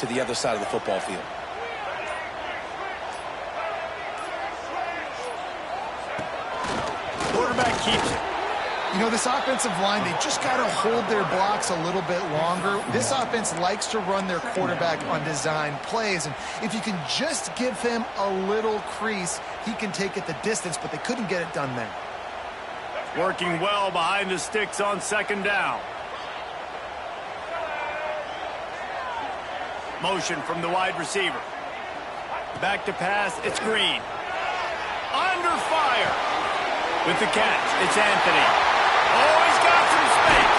to the other side of the football field. Quarterback keeps it. You know, this offensive line, they just got to hold their blocks a little bit longer. This offense likes to run their quarterback on design plays, and if you can just give him a little crease, he can take it the distance, but they couldn't get it done there. Working well behind the sticks on second down. Motion from the wide receiver. Back to pass, it's Green. Under fire. With the catch, it's Anthony. Oh, he's got some space.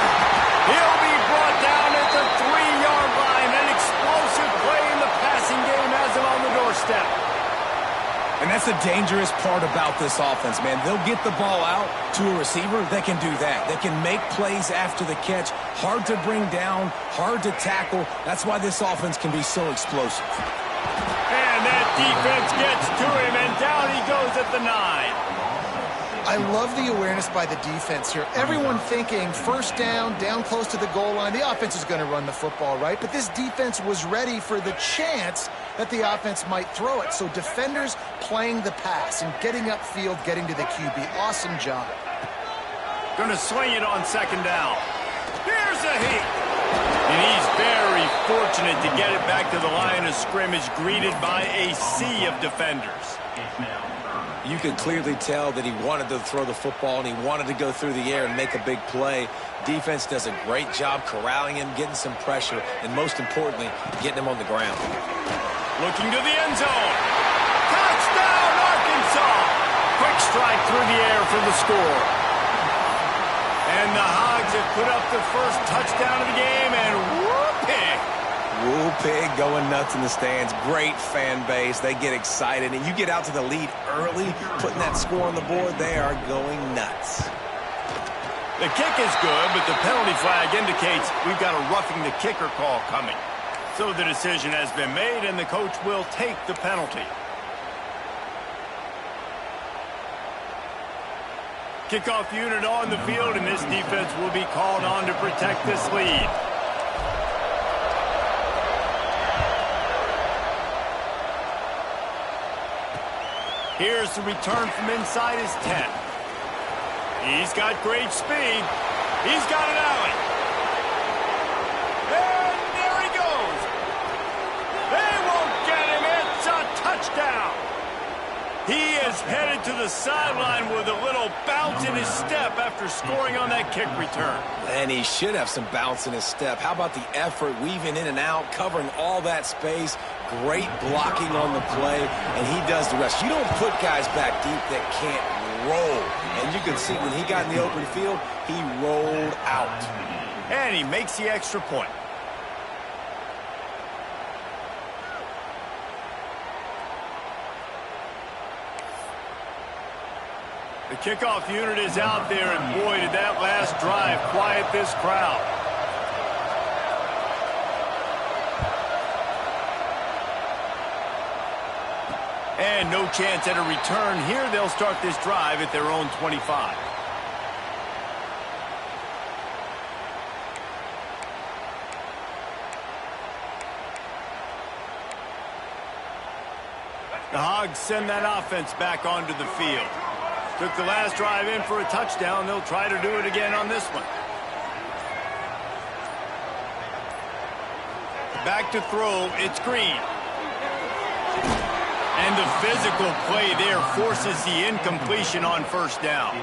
He'll be brought down at the 3-yard line. An explosive play in the passing game has him on the doorstep. And that's the dangerous part about this offense, man. They'll get the ball out to a receiver. They can do that. They can make plays after the catch. Hard to bring down, hard to tackle. That's why this offense can be so explosive. And that defense gets to him, and down he goes at the 9. I love the awareness by the defense here. Everyone thinking first down, down close to the goal line. The offense is going to run the football, right? But this defense was ready for the chance that the offense might throw it. So defenders playing the pass and getting upfield, getting to the QB. Awesome job. Going to swing it on second down. Here's a hit. And he's very fortunate to get it back to the line of scrimmage, greeted by a sea of defenders. You could clearly tell that he wanted to throw the football and he wanted to go through the air and make a big play. Defense does a great job corralling him, getting some pressure, and most importantly, getting him on the ground. Looking to the end zone. Touchdown, Arkansas! Quick strike through the air for the score. And the Hogs have put up the first touchdown of the game, and whoop-pig. Woo Pig going nuts in the stands. Great fan base. They get excited. And you get out to the lead early, putting that score on the board, they are going nuts. The kick is good, but the penalty flag indicates we've got a roughing the kicker call coming. So the decision has been made, and the coach will take the penalty. Kickoff unit on the field, and this defense will be called on to protect this lead. Here's the return from inside his 10. He's got great speed. He's got an alley. And there he goes. They won't get him. It's a touchdown. He is headed to the sideline with a little bounce in his step after scoring on that kick return. And he should have some bounce in his step. How about the effort, weaving in and out, covering all that space. Great blocking on the play, and he does the rest. You don't put guys back deep that can't roll. And you can see when he got in the open field, he rolled out. And he makes the extra point. The kickoff unit is out there, and boy, did that last drive quiet this crowd. And no chance at a return here. They'll start this drive at their own 25. The Hogs send that offense back onto the field. Took the last drive in for a touchdown. They'll try to do it again on this one. Back to throw. It's Green. And the physical play there forces the incompletion on first down.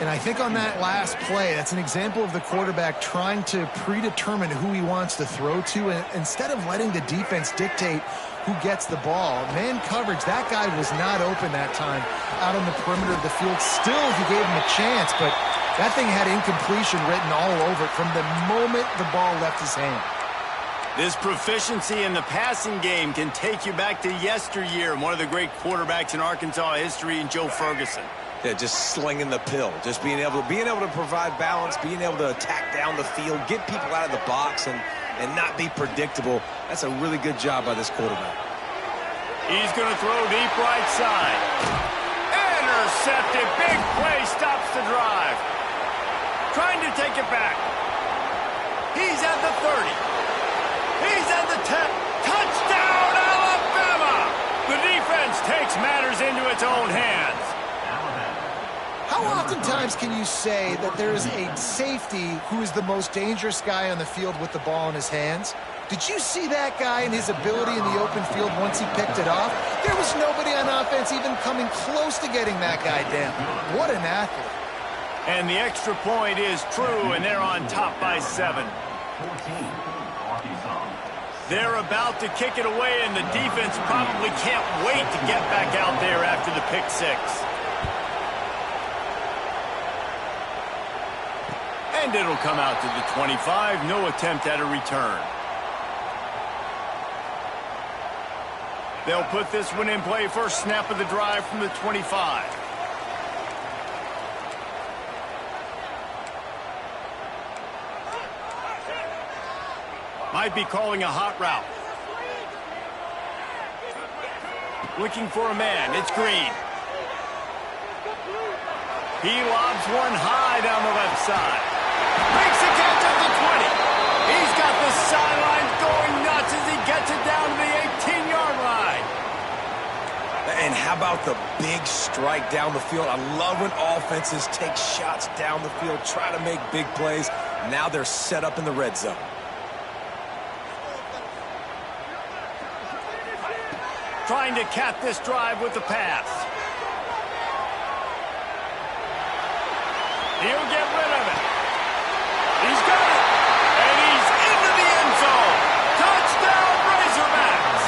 And I think on that last play, that's an example of the quarterback trying to predetermine who he wants to throw to, and instead of letting the defense dictate who gets the ball. Man coverage, that guy was not open that time out on the perimeter of the field. Still, he gave him a chance, but that thing had incompletion written all over it from the moment the ball left his hand. This proficiency in the passing game can take you back to yesteryear, one of the great quarterbacks in Arkansas history, in Joe Ferguson. Yeah, just slinging the pill, just being able to provide balance, being able to attack down the field, get people out of the box, and not be predictable. That's a really good job by this quarterback. He's going to throw deep right side. Intercepted. Big play stops the drive. Trying to take it back. He's at the 30. He's at the 10. its own hands. How oftentimes can you say that there is a safety who is the most dangerous guy on the field with the ball in his hands? Did you see that guy and his ability in the open field once he picked it off? There was nobody on offense even coming close to getting that guy down. What an athlete. And the extra point is true, and they're on top by 7. They're about to kick it away, and the defense probably can't wait to get back out there after the pick 6. And it'll come out to the 25. No attempt at a return. They'll put this one in play. First snap of the drive from the 25. Might be calling a hot route. Looking for a man. It's Green. He lobs one high down the left side. Makes a catch at the 20. He's got the sidelines going nuts as he gets it down to the 18-yard line. And how about the big strike down the field? I love when offenses take shots down the field, try to make big plays. Now they're set up in the red zone. Trying to cap this drive with the pass. He'll get rid of it. He's got it. And he's into the end zone. Touchdown, Razorbacks.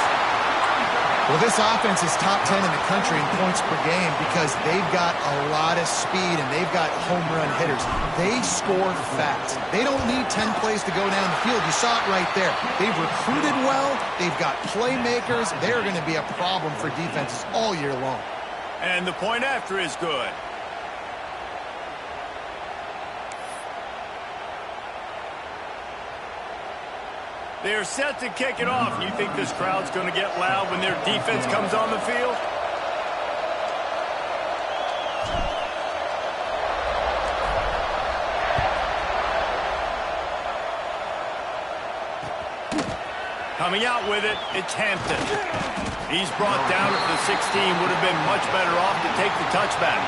Well, this offense is top 10 in the country in points per game because they've got a lot of speed and they've got home run hitters. They score fast. They don't need 10 plays to go down the field. You saw it right there. They've recruited well. They've got playmakers. They're going to be a problem for defenses all year long. And the point after is good. They're set to kick it off. You think this crowd's going to get loud when their defense comes on the field? Coming out with it, it's Hampton. He's brought down at the 16. Would have been much better off to take the touchback.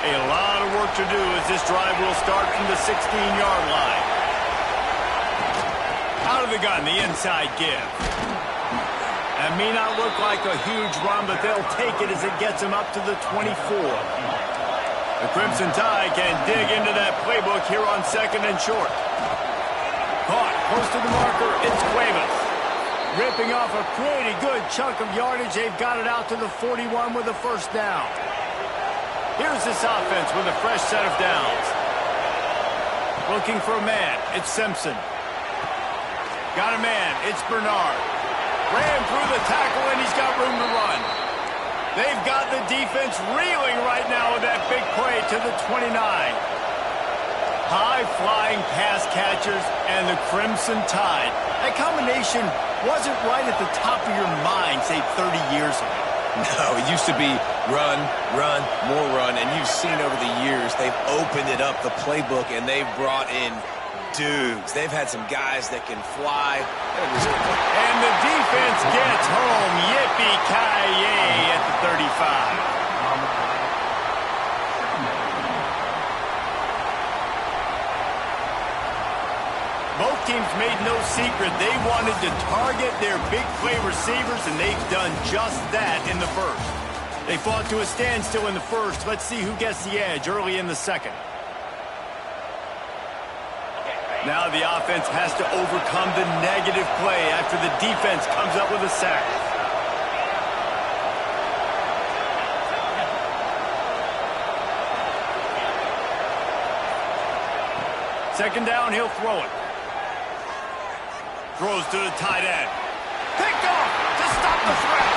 A lot of work to do as this drive will start from the 16-yard line. Out of the gun, the inside give. That may not look like a huge run, but they'll take it as it gets them up to the 24. The Crimson Tide can dig into that playbook here on 2nd and short. Caught close to the marker, it's Cuevas. Ripping off a pretty good chunk of yardage. They've got it out to the 41 with a first down. Here's this offense with a fresh set of downs. Looking for a man. It's Simpson. Got a man. It's Bernard. Ran through the tackle, and he's got room to run. They've got the defense reeling right now with that big play to the 29. High-flying pass catchers and the Crimson Tide. That combination wasn't right at the top of your mind, say, 30 years ago. No, it used to be run, run, more run, and you've seen over the years they've opened it up, the playbook, and they've brought in dudes. They've had some guys that can fly. And the defense gets home. Yippee-ki-yay at the 35. Both teams made no secret they wanted to target their big play receivers, and they've done just that in the first. They fought to a standstill in the first. Let's see who gets the edge early in the second. Now the offense has to overcome the negative play after the defense comes up with a sack. Second down, he'll throw it. Throws to the tight end. Picked off to stop the threat.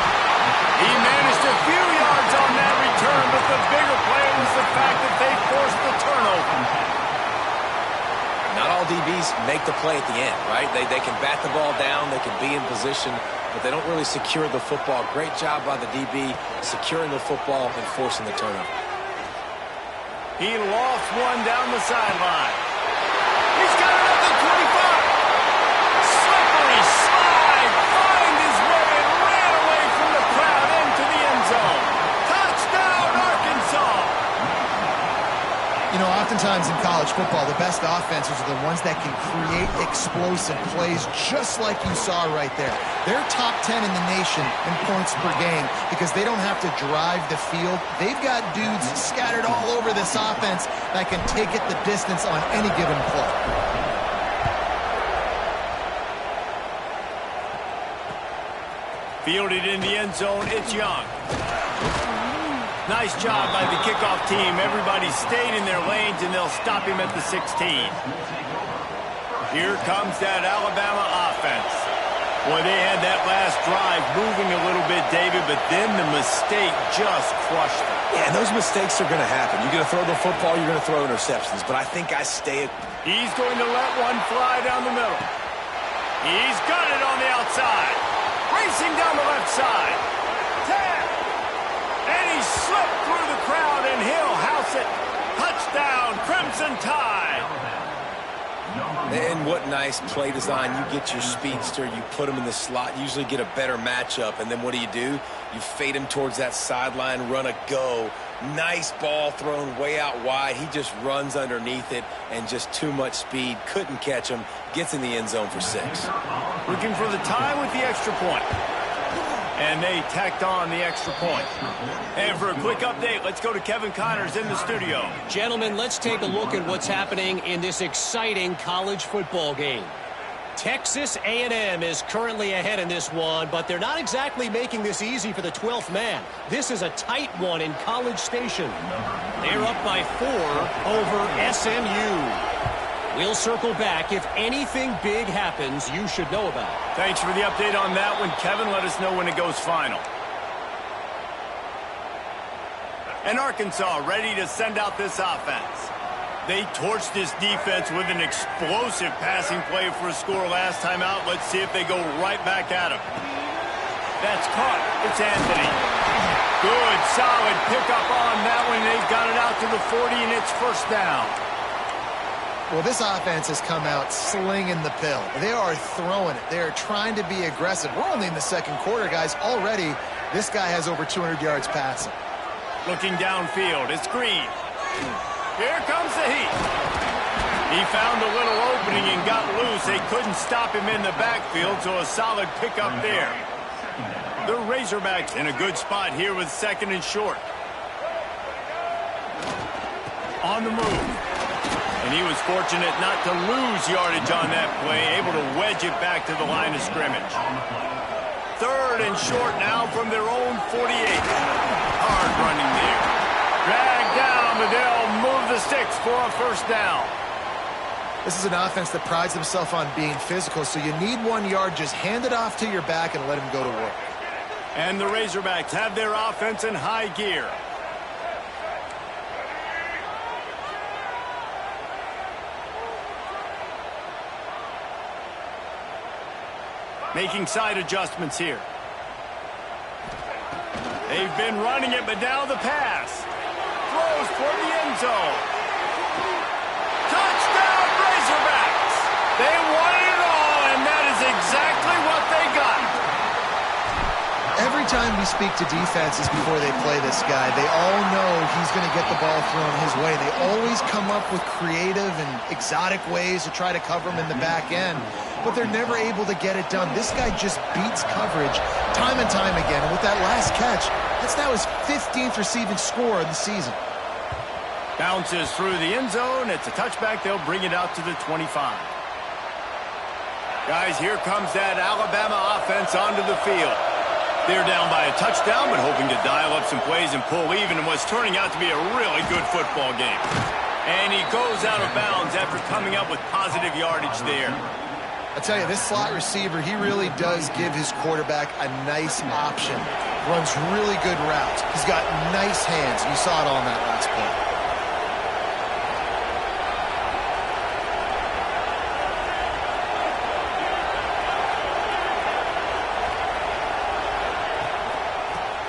He managed a few yards on that return, but the bigger play was the fact that they forced the turnover. Not all DBs make the play at the end, right? They can bat the ball down, they can be in position, but they don't really secure the football. Great job by the DB securing the football and forcing the turnover. He lost one down the sideline. He's got it at the 25. Slippery slide, find his way and ran football, the best offenses are the ones that can create explosive plays just like you saw right there. They're top 10 in the nation in points per game because they don't have to drive the field. They've got dudes scattered all over this offense that can take it the distance on any given play. Fielded in the end zone, it's Young. Nice job by the kickoff team. Everybody stayed in their lanes, and they'll stop him at the 16. Here comes that Alabama offense. Boy, they had that last drive moving a little bit, David, but then the mistake just crushed them. Yeah, and those mistakes are going to happen. You're going to throw the football, you're going to throw interceptions, but I think I stay it. He's going to let one fly down the middle. He's got it on the outside. Racing down the left side. 10. And he slipped through the crowd, and he'll house it. Touchdown, Crimson Tide. And what nice play design. You get your speedster, you put him in the slot, usually get a better matchup, and then what do? You fade him towards that sideline, run a go. Nice ball thrown way out wide. He just runs underneath it, and just too much speed. Couldn't catch him. Gets in the end zone for 6. Looking for the tie with the extra point. And they tacked on the extra point. And for a quick update, let's go to Kevin Connors in the studio. Gentlemen, let's take a look at what's happening in this exciting college football game. Texas A&M is currently ahead in this one, but they're not exactly making this easy for the 12th man. This is a tight one in College Station. They're up by 4 over SMU. We'll circle back. If anything big happens, you should know about it. Thanks for the update on that one, Kevin. Let us know when it goes final. And Arkansas ready to send out this offense. They torched this defense with an explosive passing play for a score last time out. Let's see if they go right back at him. That's caught. It's Anthony. Good, solid pickup on that one. They've got it out to the 40, and it's first down. Well, this offense has come out slinging the pill. They are throwing it. They are trying to be aggressive. We're only in the second quarter, guys. Already, this guy has over 200 yards passing. Looking downfield, it's Green. Here comes the heat. He found a little opening and got loose. They couldn't stop him in the backfield, so a solid pickup there. The Razorbacks in a good spot here with 2nd and short. On the move. And he was fortunate not to lose yardage on that play, able to wedge it back to the line of scrimmage. 3rd and short now from their own 48. Hard running there. Dragged down, but they'll move the sticks for a first down. This is an offense that prides themselves on being physical, so you need 1 yard. Just hand it off to your back and let him go to work. And the Razorbacks have their offense in high gear. Making side adjustments here. They've been running it, but now the pass. Throws toward the end zone. Touchdown, Razorbacks! They wanted it all, and that is exactly what they got. Every time we speak to defenses before they play this guy, they all know he's going to get the ball thrown his way. They always come up with creative and exotic ways to try to cover him in the back end, but they're never able to get it done. This guy just beats coverage time and time again, and with that last catch, that's now his 15th receiving score of the season. Bounces through the end zone. It's a touchback. They'll bring it out to the 25. Guys, here comes that Alabama offense onto the field. They're down by a touchdown, but hoping to dial up some plays and pull even in what's turning out to be a really good football game. And he goes out of bounds after coming up with positive yardage there. I tell you, this slot receiver, he really does give his quarterback a nice option. Runs really good routes. He's got nice hands. You saw it on that last play.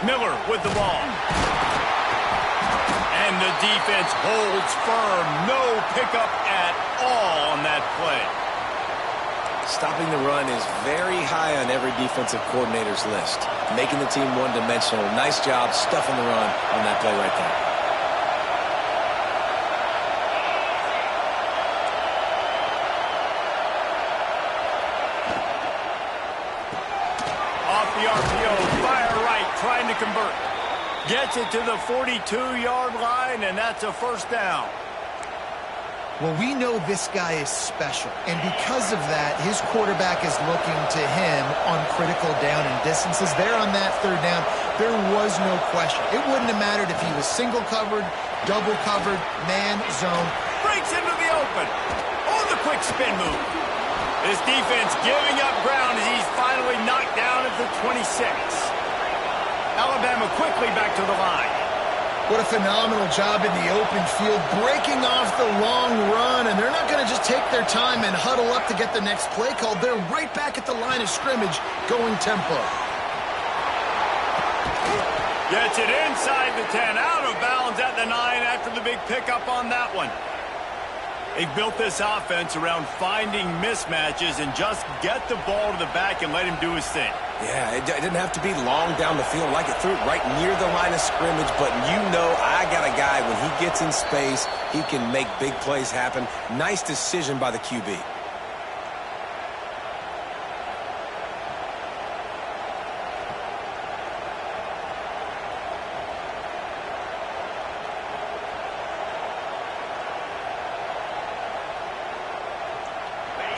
Miller with the ball. And the defense holds firm. No pickup at all on that play. Stopping the run is very high on every defensive coordinator's list. Making the team one-dimensional. Nice job stuffing the run on that play right there. the RPO. Fire right, trying to convert. Gets it to the 42-yard line, and that's a first down. Well, we know this guy is special, and because of that, his quarterback is looking to him on critical down and distances. There on that third down, there was no question. It wouldn't have mattered if he was single covered, double covered, man, zone. Breaks into the open. Oh, the quick spin move. This defense giving up ground as he's finally knocked down at the 26. Alabama quickly back to the line. What a phenomenal job in the open field, breaking off the long run, and they're not going to just take their time and huddle up to get the next play called. They're right back at the line of scrimmage, going tempo. Gets it inside the 10, out of bounds at the 9 after the big pickup on that one. They've built this offense around finding mismatches and just get the ball to the back and let him do his thing. Yeah, it didn't have to be long down the field. Like it threw it right near the line of scrimmage, but you know I got a guy, when he gets in space, he can make big plays happen. Nice decision by the QB.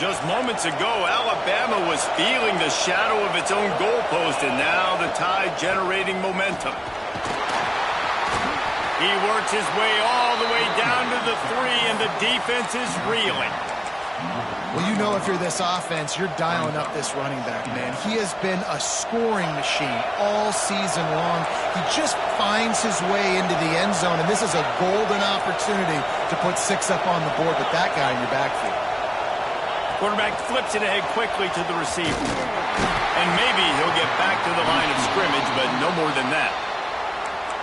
Just moments ago, Alabama was feeling the shadow of its own goalpost, and now the Tide generating momentum. He works his way all the way down to the 3, and the defense is reeling. Well, you know if you're this offense, you're dialing up this running back, man. He has been a scoring machine all season long. He just finds his way into the end zone, and this is a golden opportunity to put 6 up on the board with that guy in your backfield. Quarterback flips it ahead quickly to the receiver. And maybe he'll get back to the line of scrimmage, but no more than that.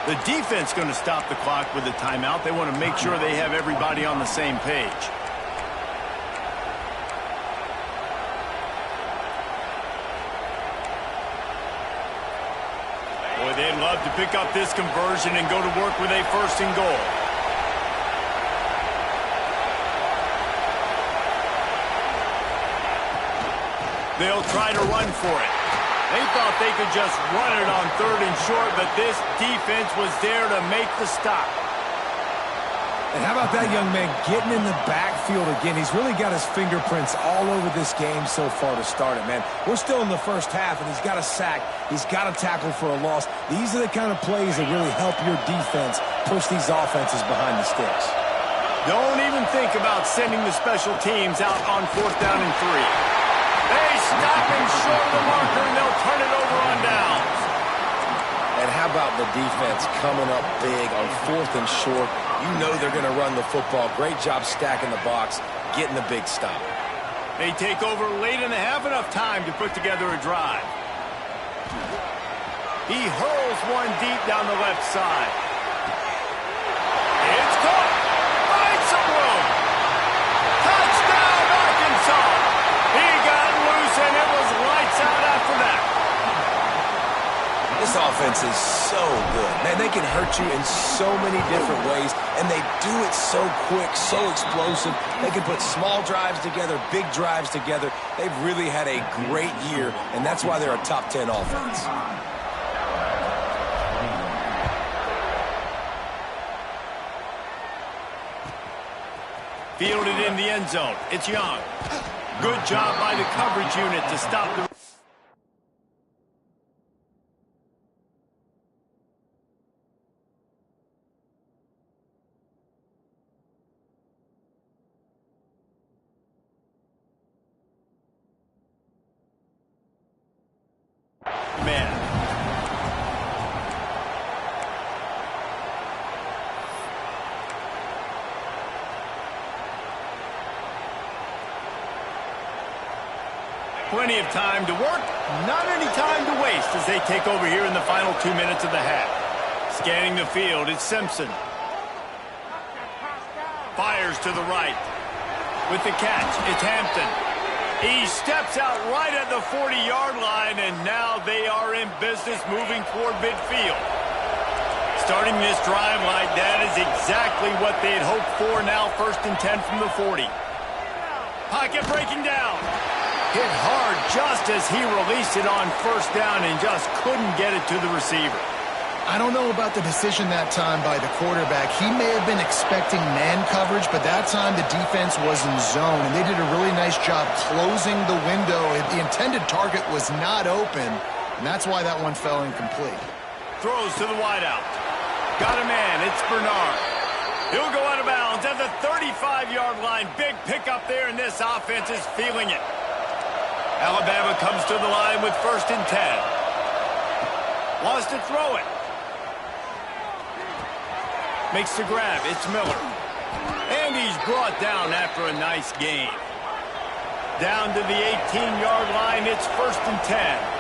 The defense going to stop the clock with a timeout. They want to make sure they have everybody on the same page. Boy, they'd love to pick up this conversion and go to work with a 1st and goal. They'll try to run for it. They thought they could just run it on 3rd and short, but this defense was there to make the stop. And how about that young man getting in the backfield again? He's really got his fingerprints all over this game so far to start it, man. We're still in the first half, and he's got a sack. He's got a tackle for a loss. These are the kind of plays that really help your defense push these offenses behind the sticks. Don't even think about sending the special teams out on 4th down and 3. They stop him short of the marker, and they'll turn it over on downs. And how about the defense coming up big on 4th and short? You know they're going to run the football. Great job stacking the box, getting the big stop. They take over late in the half, enough time to put together a drive. He hurls one deep down the left side. It's caught. Finds some room. Touchdown, Arkansas. He got loose, and it was lights out after that. This offense is so good. Man, they can hurt you in so many different ways, and they do it so quick, so explosive. They can put small drives together, big drives together. They've really had a great year, and that's why they're a top 10 offense. Fielded in the end zone. It's Young. Good job by the coverage unit to stop the... Man. Plenty of time to work, not any time to waste as they take over here in the final 2 minutes of the half. Scanning the field, it's Simpson. Fires to the right. With the catch, it's Hampton. He steps out right at the 40-yard line, and now they are in business moving toward midfield. Starting this drive like that is exactly what they had hoped for. Now 1st and 10 from the 40. Pocket breaking down. Hit hard just as he released it on first down and just couldn't get it to the receiver. I don't know about the decision that time by the quarterback. He may have been expecting man coverage, but that time the defense was in zone, and they did a really nice job closing the window. The intended target was not open, and that's why that one fell incomplete. Throws to the wideout. Got a man. It's Bernard. He'll go out of bounds at the 35-yard line. Big pickup there, and this offense is feeling it. Alabama comes to the line with 1st and 10. Wants to throw it. Makes the grab. It's Miller. And he's brought down after a nice gain. Down to the 18-yard line. It's 1st and 10.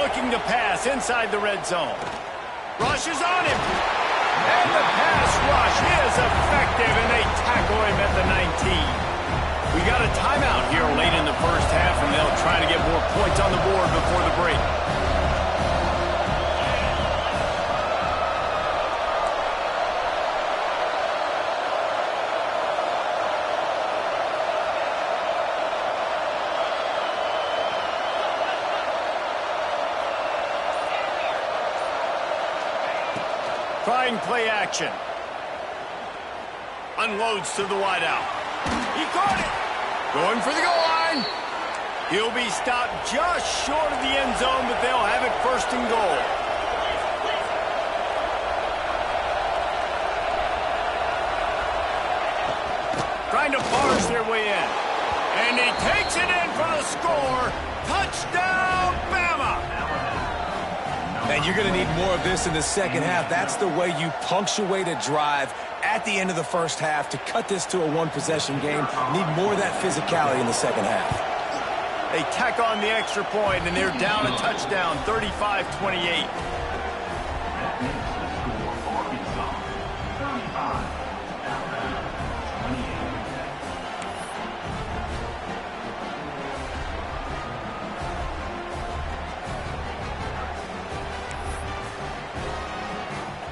Looking to pass inside the red zone. Rushes on him. And the pass rush is effective, and they tackle him at the 19. We got a timeout here late in the first half, and they'll try to get more points on the board before the break. Trying play action. Unloads to the wideout. He caught it. Going for the goal line. He'll be stopped just short of the end zone, but they'll have it 1st and goal. Trying to barge their way in. And he takes it in for the score. Touchdown, Bama! And you're going to need more of this in the second half. That's the way you punctuate a drive at the end of the first half to cut this to a one-possession game. Need more of that physicality in the second half. They tack on the extra point, and they're down a touchdown, 35-28.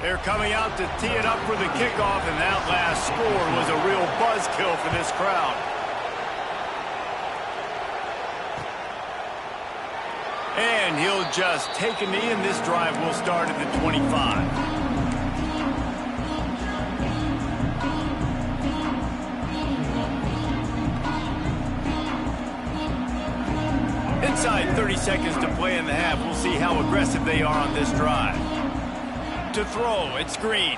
They're coming out to tee it up for the kickoff, and that last score was a real buzzkill for this crowd. And he'll just take a knee, and this drive will start at the 25. Inside 30 seconds to play in the half. We'll see how aggressive they are on this drive. To throw, it's Green.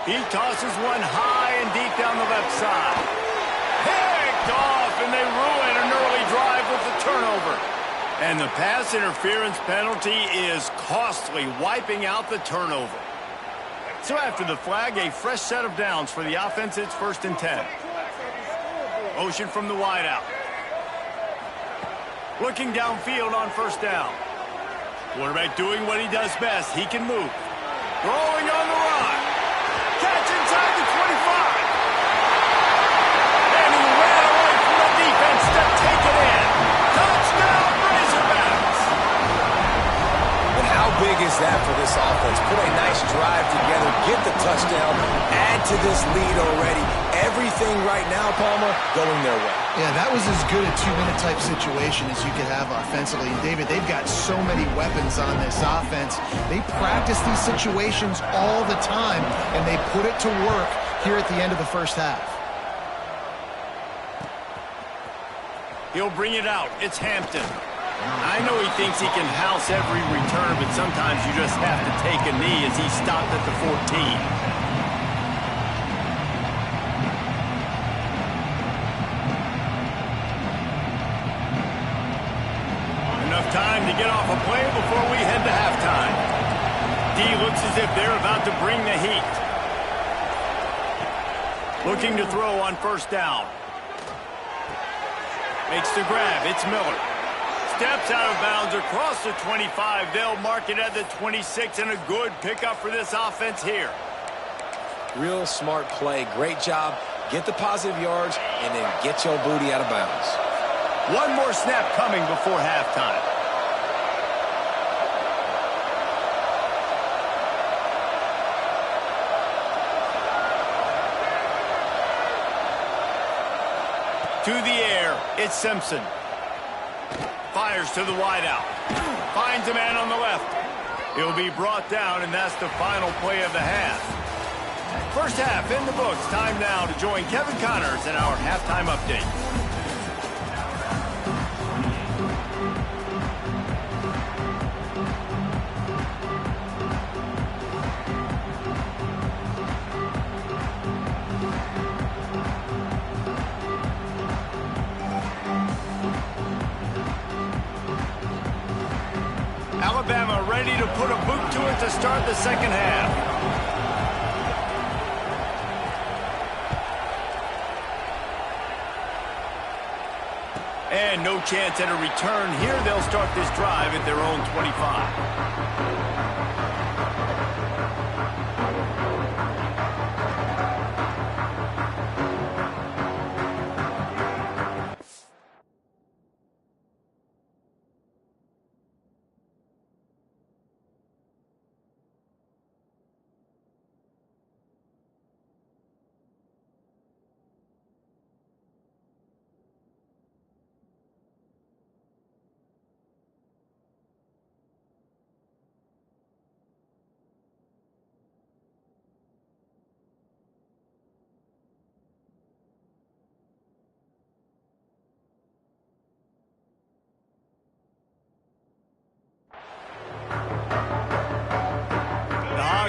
He tosses one high and deep down the left side. Picked off, and they ruin an early drive with the turnover. And the pass interference penalty is costly, wiping out the turnover. So after the flag, a fresh set of downs for the offense. It's 1st and 10. Motion from the wideout. Looking downfield on 1st down. Quarterback doing what he does best. He can move. Throwing on the run. Catch inside the 25. And he ran away from the defense to take it in. Touchdown, Razorbacks. And how big is that for this offense? Put a nice drive together, get the touchdown, add to this lead already. Everything right now, Palmer, going their way. Yeah, that was as good a two-minute type situation as you could have offensively. And David, they've got so many weapons on this offense. They practice these situations all the time, and they put it to work here at the end of the first half. He'll bring it out. It's Hampton. I know he thinks he can house every return, but sometimes you just have to take a knee as he stopped at the 14. Time to get off a play before we head to halftime. D looks as if they're about to bring the heat. Looking to throw on 1st down. Makes the grab. It's Miller. Steps out of bounds across the 25. They'll mark it at the 26, and a good pickup for this offense here. Real smart play. Great job. Get the positive yards, and then get your booty out of bounds. One more snap coming before halftime. To the air, it's Simpson. Fires to the wideout. Finds a man on the left. He'll be brought down, and that's the final play of the half. First half in the books. Time now to join Kevin Connors in our halftime update. Alabama ready to put a boot to it to start the second half. And no chance at a return here. They'll start this drive at their own 25.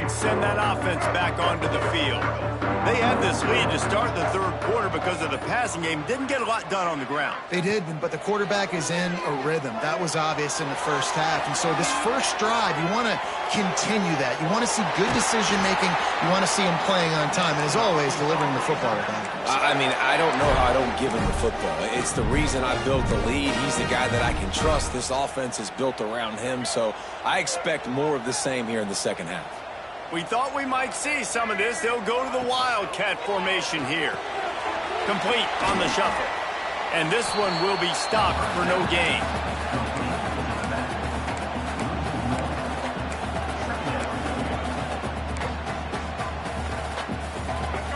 Send that offense back onto the field. They had this lead to start the third quarter because of the passing game. Didn't get a lot done on the ground. They did, but the quarterback is in a rhythm. That was obvious in the first half. And so this first drive, you want to continue that. You want to see good decision-making. You want to see him playing on time. And as always, delivering the football with accuracy. I mean, I don't know how I don't give him the football. It's the reason I built the lead. He's the guy that I can trust. This offense is built around him. So I expect more of the same here in the second half. We thought we might see some of this. They'll go to the Wildcat formation here. Complete on the shuffle. And this one will be stopped for no gain.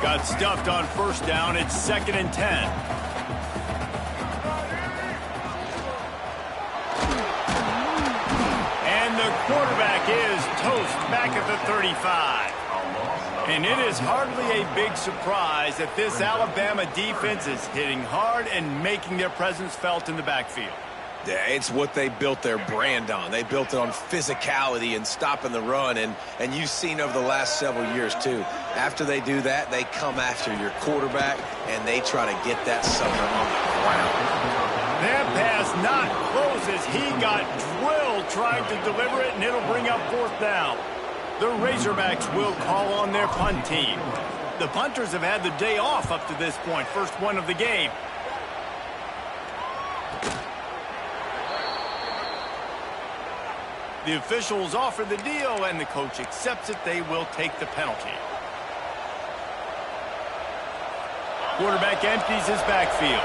Got stuffed on first down. It's 2nd and 10. Quarterback is toast back at the 35. And it is hardly a big surprise that this Alabama defense is hitting hard and making their presence felt in the backfield. Yeah, it's what they built their brand on. They built it on physicality and stopping the run, and you've seen over the last several years, too. After they do that, they come after your quarterback, and they try to get that sucker on the ground. That pass not close as he got drilled trying to deliver it, and it'll bring up 4th down. The Razorbacks will call on their punt team. The punters have had the day off up to this point, first one of the game. The officials offer the deal, and the coach accepts it. They will take the penalty. Quarterback empties his backfield.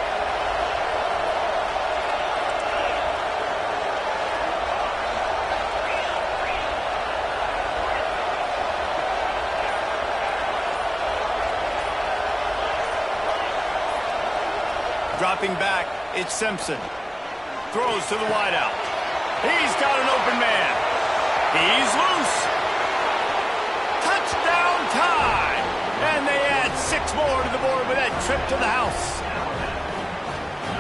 Dropping back, it's Simpson. Throws to the wideout. He's got an open man. He's loose. Touchdown time. And they add 6 more to the board with that trip to the house.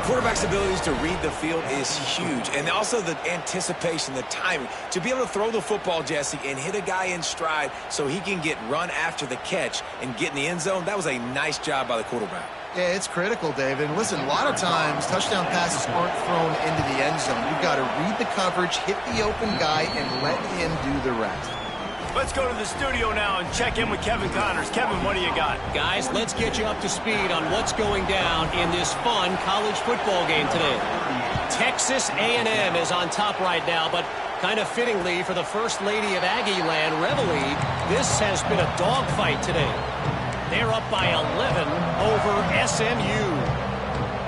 Quarterback's abilities to read the field is huge. And also the anticipation, the timing. To be able to throw the football, Jesse, and hit a guy in stride so he can get run after the catch and get in the end zone, that was a nice job by the quarterback. Yeah, it's critical, David. And listen, a lot of times touchdown passes aren't thrown into the end zone. You've got to read the coverage, hit the open guy, and let him do the rest. Let's go to the studio now and check in with Kevin Connors. Kevin, what do you got? Guys, let's get you up to speed on what's going down in this fun college football game today. Texas A&M is on top right now, but kind of fittingly for the First Lady of Aggie Land, Reveille, this has been a dogfight today. They're up by 11 over SMU.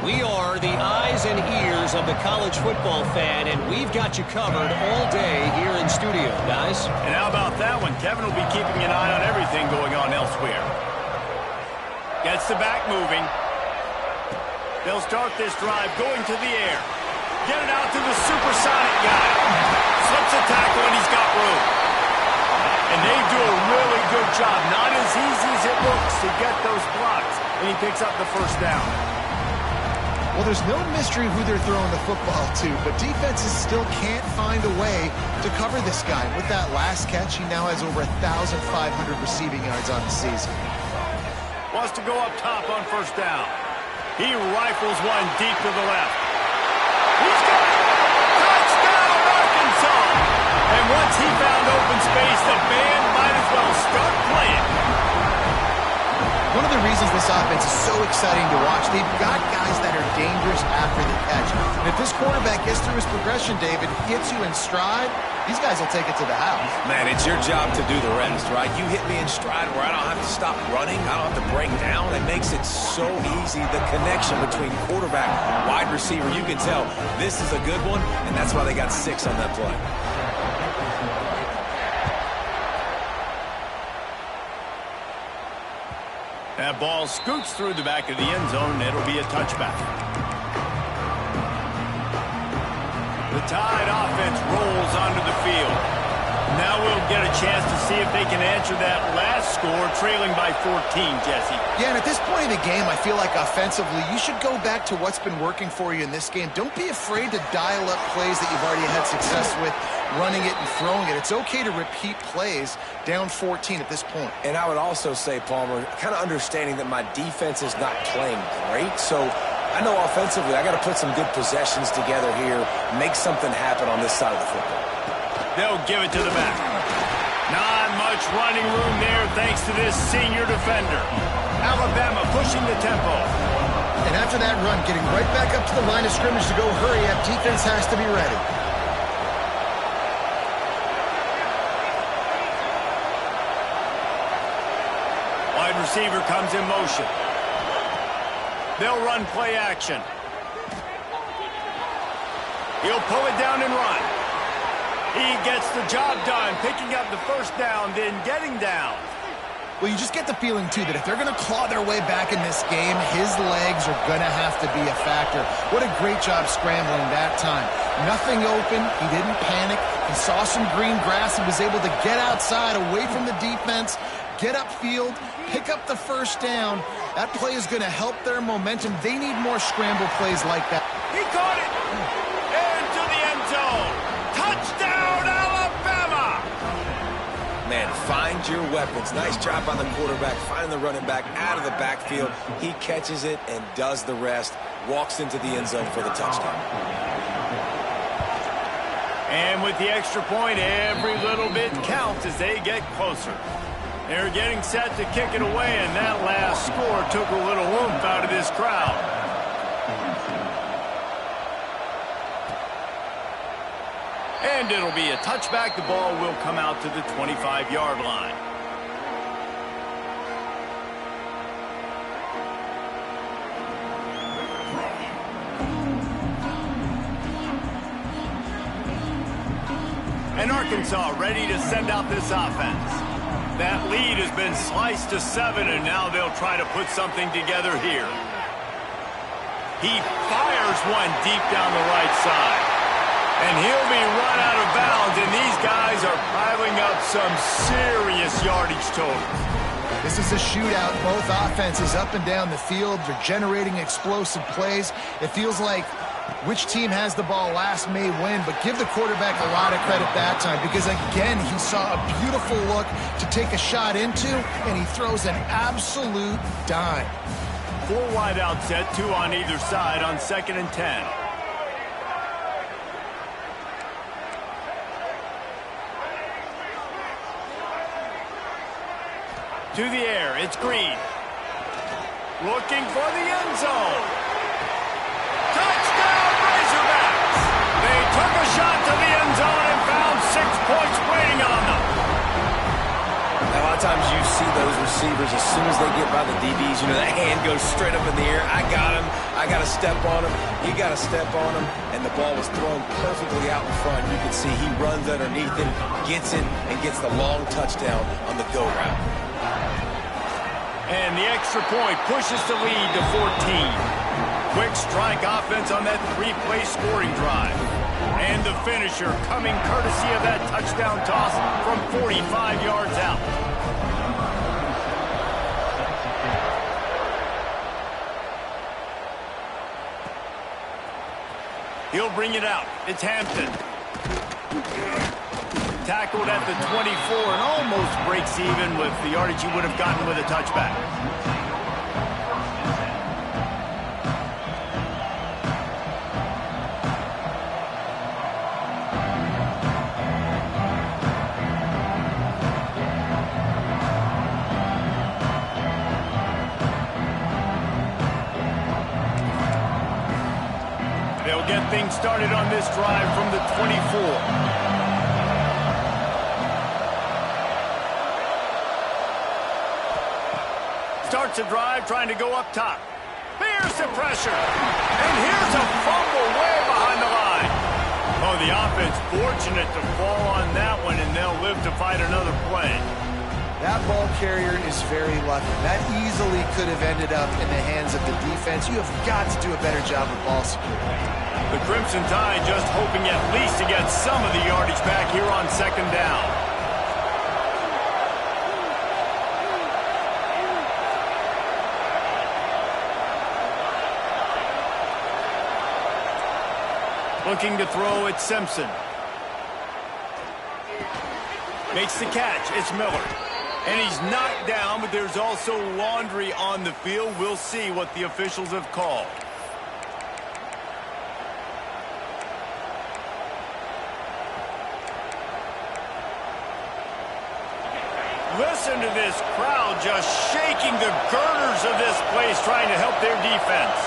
We are the eyes and ears of the college football fan, and we've got you covered all day here in studio, guys. And how about that one? Kevin will be keeping an eye on everything going on elsewhere. Gets the back moving. They'll start this drive going to the air. Get it out to the supersonic guy. Slips a tackle and he's got room. And they do a really good job. Not as easy as it looks to get those blocks. And he picks up the first down. Well, there's no mystery who they're throwing the football to, but defenses still can't find a way to cover this guy. With that last catch, he now has over 1,500 receiving yards on the season. Wants to go up top on first down. He rifles one deep to the left. He's got it! Touchdown, Arkansas! And once he found open space, the band might as well start playing. One of the reasons this offense is so exciting to watch, they've got guys that are dangerous after the catch. And if this quarterback gets through his progression, David, hits you in stride, these guys will take it to the house. Man, it's your job to do the rest, right? You hit me in stride where I don't have to stop running. I don't have to break down. It makes it so easy. The connection between quarterback, wide receiver, you can tell this is a good one, and that's why they got 6 on that play. That ball scoots through the back of the end zone, and it'll be a touchback. The Tide offense rolls onto the field. Now we'll get a chance to see if they can answer that last score, trailing by 14, Jesse. Yeah, and at this point in the game, I feel like offensively, you should go back to what's been working for you in this game. Don't be afraid to dial up plays that you've already had success with, running it and throwing it. It's okay to repeat plays down 14 at this point. And I would also say, Palmer, kind of understanding that my defense is not playing great, so I know offensively I got to put some good possessions together here, make something happen on this side of the football. They'll give it to the back. Not much running room there thanks to this senior defender. Alabama pushing the tempo. And after that run, getting right back up to the line of scrimmage to go hurry up, defense has to be ready. Wide receiver comes in motion. They'll run play action. He'll pull it down and run. He gets the job done, picking up the first down, then getting down. Well, you just get the feeling, too, that if they're going to claw their way back in this game, his legs are going to have to be a factor. What a great job scrambling that time. Nothing open. He didn't panic. He saw some green grass and was able to get outside, away from the defense, get upfield, pick up the first down. That play is going to help their momentum. They need more scramble plays like that. He caught it! Into the end zone! Touchdown, Alabama! Man, find your weapons. Nice job on the quarterback, finding the running back out of the backfield. He catches it and does the rest, walks into the end zone for the touchdown. And with the extra point, every little bit counts as they get closer. They're getting set to kick it away, and that last score took a little oomph out of this crowd. And it'll be a touchback. The ball will come out to the 25-yard line. And Arkansas ready to send out this offense. That lead has been sliced to 7, and now they'll try to put something together here. He fires one deep down the right side. And he'll be run out of bounds, and these guys are piling up some serious yardage totals. This is a shootout. Both offenses up and down the field. They're generating explosive plays. It feels like which team has the ball last may win, but give the quarterback a lot of credit that time because, again, he saw a beautiful look to take a shot into, and he throws an absolute dime. 4 wide out set, 2 on either side on 2nd and 10. To the air, it's Green. Looking for the end zone. Touchdown, Razorbacks! They took a shot to the end zone and found 6 points waiting on them. A lot of times you see those receivers, as soon as they get by the DBs, you know, that hand goes straight up in the air. I got him. I got to step on him. You got to step on him. And the ball was thrown perfectly out in front. You can see he runs underneath him, gets it, and gets the long touchdown on the go route. And the extra point pushes the lead to 14. Quick strike offense on that three-play scoring drive. And the finisher coming courtesy of that touchdown toss from 45 yards out. He'll bring it out. It's Hampton. Tackled at the 24 and almost breaks even with the yardage he would have gotten with a touchback. They'll get things started on this drive from the 24. Starts a drive trying to go up top. Here's the pressure. And here's a fumble way behind the line. Oh, the offense fortunate to fall on that one, and they'll live to fight another play. That ball carrier is very lucky. That easily could have ended up in the hands of the defense. You have got to do a better job with ball security. The Crimson Tide just hoping at least to get some of the yardage back here on second down. Looking to throw, it's Simpson. Makes the catch, it's Miller. And he's knocked down, but there's also laundry on the field. We'll see what the officials have called. Listen to this crowd just shaking the girders of this place, trying to help their defense.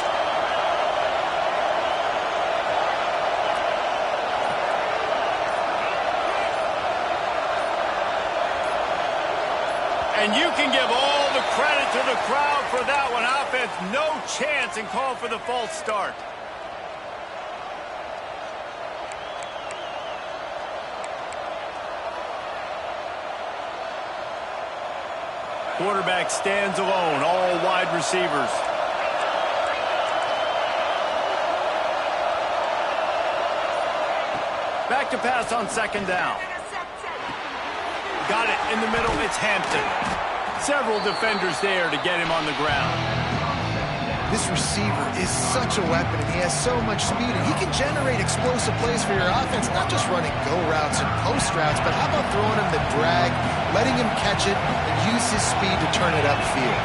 And you can give all the credit to the crowd for that one. Offense, no chance, and call for the false start. Quarterback stands alone, all wide receivers. Back to pass on second down. Got it in the middle, it's Hampton. Several defenders there to get him on the ground. This receiver is such a weapon, and he has so much speed, and he can generate explosive plays for your offense, not just running go routes and post routes, but how about throwing him the drag, letting him catch it, and use his speed to turn it upfield.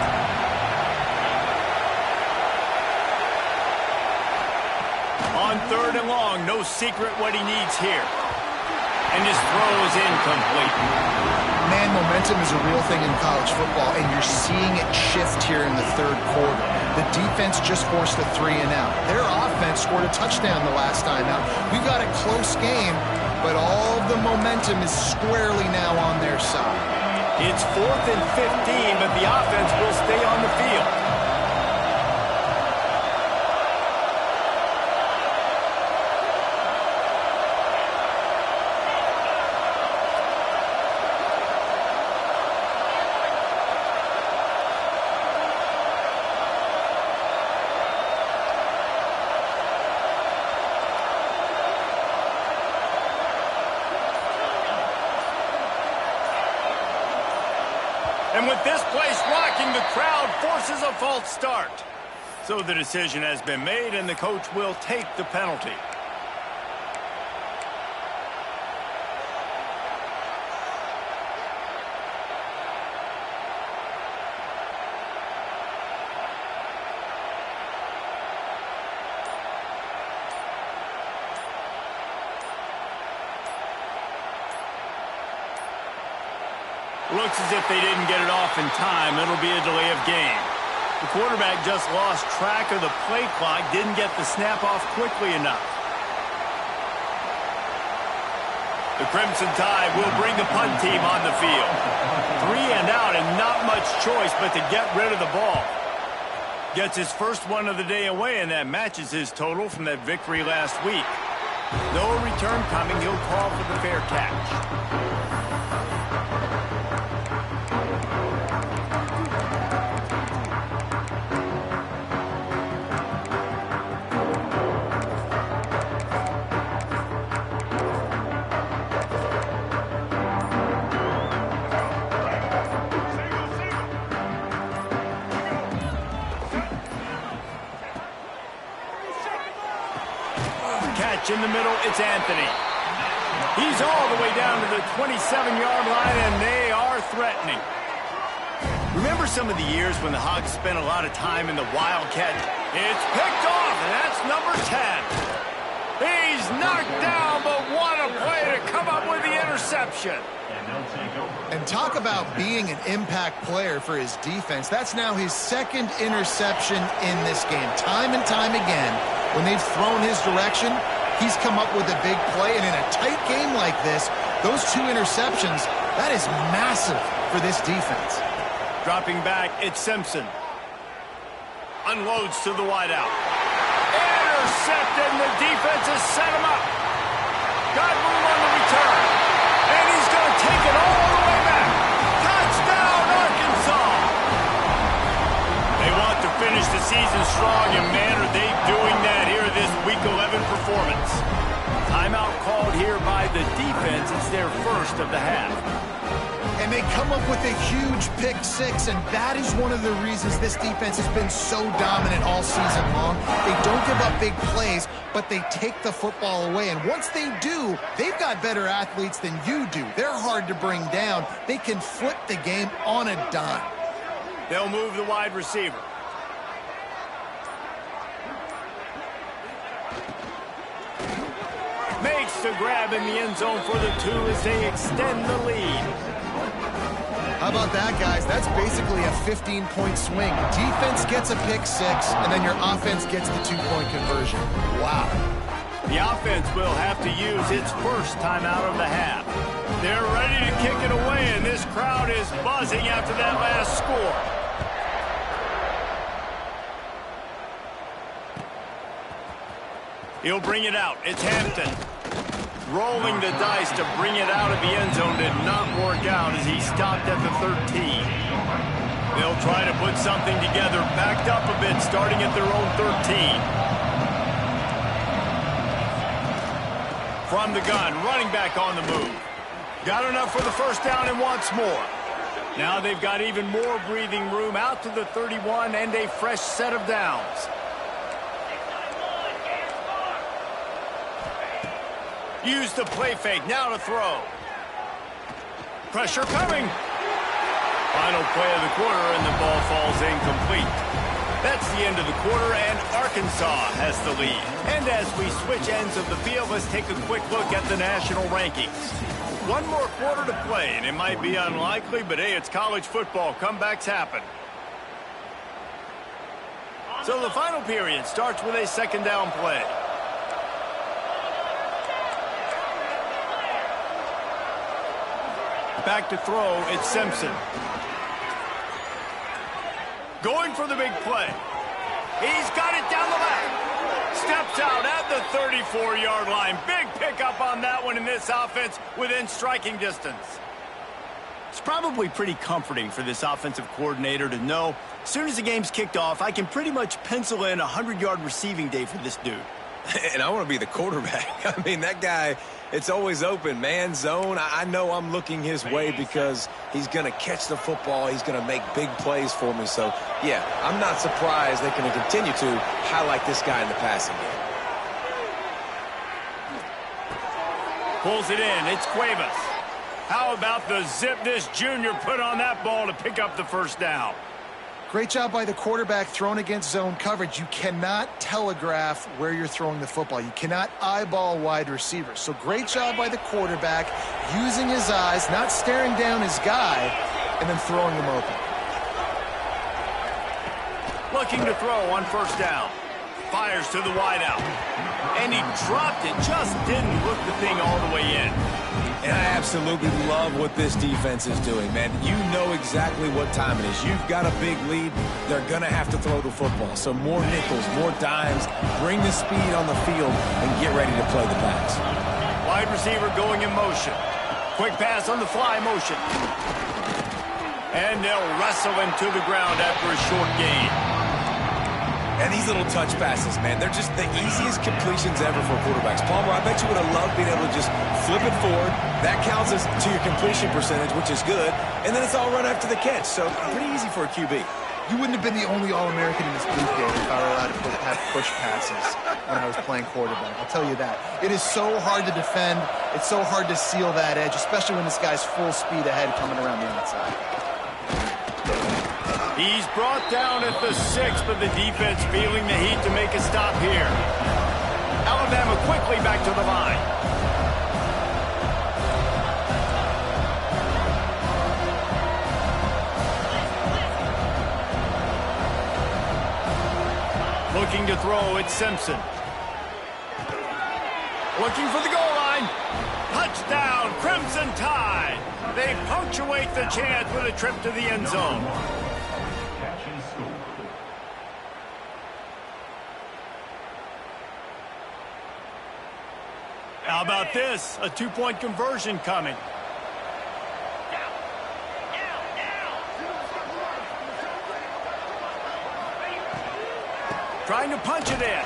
On third and long, no secret what he needs here. And his throw is incomplete. Man, momentum is a real thing in college football, and you're seeing it shift here in the third quarter. The defense just forced a 3-and-out. Their offense scored a touchdown the last time out. We've got a close game, but all of the momentum is squarely now on their side. It's 4th and 15, but the offense will stay on the field. And with this place rocking, the crowd forces a false start. So the decision has been made, and the coach will take the penalty. Looks as if they didn't get it off in time. It'll be a delay of game. The quarterback just lost track of the play clock, didn't get the snap off quickly enough. The Crimson Tide will bring the punt team on the field. 3-and-out and not much choice but to get rid of the ball. Gets his first one of the day away, and that matches his total from that victory last week. No return coming. He'll call for the fair catch. catch in the middle. It's Anthony. He's all the way down to the 27-yard line, and they are threatening. Remember some of the years when the Hogs spent a lot of time in the Wildcat? It's picked off, and that's number 10. He's knocked down, but what a play to come up with the interception. And talk about being an impact player for his defense. That's now his second interception in this game. Time and time again, when they've thrown his direction, he's come up with a big play. And in a tight game like this, those 2 interceptions, that is massive for this defense. Dropping back, it's Simpson. Unloads to the wideout. Intercepted, and the defense has set him up. Got room on the return. And he's going to take it all the way back. Touchdown, Arkansas! They want to finish the season strong, and man, are they doing that here this Week 11 performance. Timeout called here by the defense. It's their first of the half. And they come up with a huge pick 6, and that is one of the reasons this defense has been so dominant all season long. They don't give up big plays, but they take the football away. And once they do, they've got better athletes than you do. They're hard to bring down. They can flip the game on a dime. They'll move the wide receiver. Makes the grab in the end zone for the 2 as they extend the lead. How about that, guys? That's basically a 15-point swing. Defense gets a pick 6, and then your offense gets the 2-point conversion. Wow. The offense will have to use its first timeout of the half. They're ready to kick it away, and this crowd is buzzing after that last score. He'll bring it out. It's Hampton. Rolling the dice to bring it out of the end zone did not work out as he stopped at the 13. They'll try to put something together, backed up a bit, starting at their own 13. From the gun, running back on the move. Got enough for the first down and wants more. Now they've got even more breathing room out to the 31 and a fresh set of downs. Use the play fake, now to throw. Pressure coming. Final play of the quarter, and the ball falls incomplete. That's the end of the quarter, and Arkansas has the lead. And as we switch ends of the field, let's take a quick look at the national rankings. One more quarter to play, and it might be unlikely, but hey, it's college football. Comebacks happen. So the final period starts with a second down play. Back to throw, it's Simpson. Going for the big play. He's got it down the back. Steps out at the 34-yard line. Big pickup on that one in this offense within striking distance. It's probably pretty comforting for this offensive coordinator to know as soon as the game's kicked off, I can pretty much pencil in a 100-yard receiving day for this dude. And I want to be the quarterback. I mean, that guy, it's always open, man, zone. I know I'm looking his way because he's going to catch the football. He's going to make big plays for me. So, yeah, I'm not surprised they're going to continue to highlight this guy in the passing game. Pulls it in. It's Cuevas. How about the zip this junior put on that ball to pick up the first down? Great job by the quarterback thrown against zone coverage. You cannot telegraph where you're throwing the football. You cannot eyeball wide receivers. So great job by the quarterback using his eyes, not staring down his guy, and then throwing him open. Looking to throw on first down. Fires to the wideout. And he dropped it. Just didn't hook the thing all the way in. And I absolutely love what this defense is doing, man. You know exactly what time it is. You've got a big lead. They're going to have to throw the football. So more nickels, more dimes. Bring the speed on the field and get ready to play the pass. Wide receiver going in motion. Quick pass on the fly motion. And they'll wrestle him to the ground after a short gain. And these little touch passes, man, they're just the easiest completions ever for quarterbacks. Palmer, I bet you would have loved being able to just flip it forward. That counts as to your completion percentage, which is good. And then it's all run after the catch, so pretty easy for a QB. You wouldn't have been the only All-American in this booth game if I were allowed to have push passes when I was playing quarterback. I'll tell you that. It is so hard to defend. It's so hard to seal that edge, especially when this guy's full speed ahead coming around the outside. He's brought down at the 6, but the defense feeling the heat to make a stop here. Alabama quickly back to the line. Looking to throw, it's Simpson. Looking for the goal line. Touchdown, Crimson Tide. They punctuate the chance with a trip to the end zone. How about this? A 2-point conversion coming. Trying to punch it in.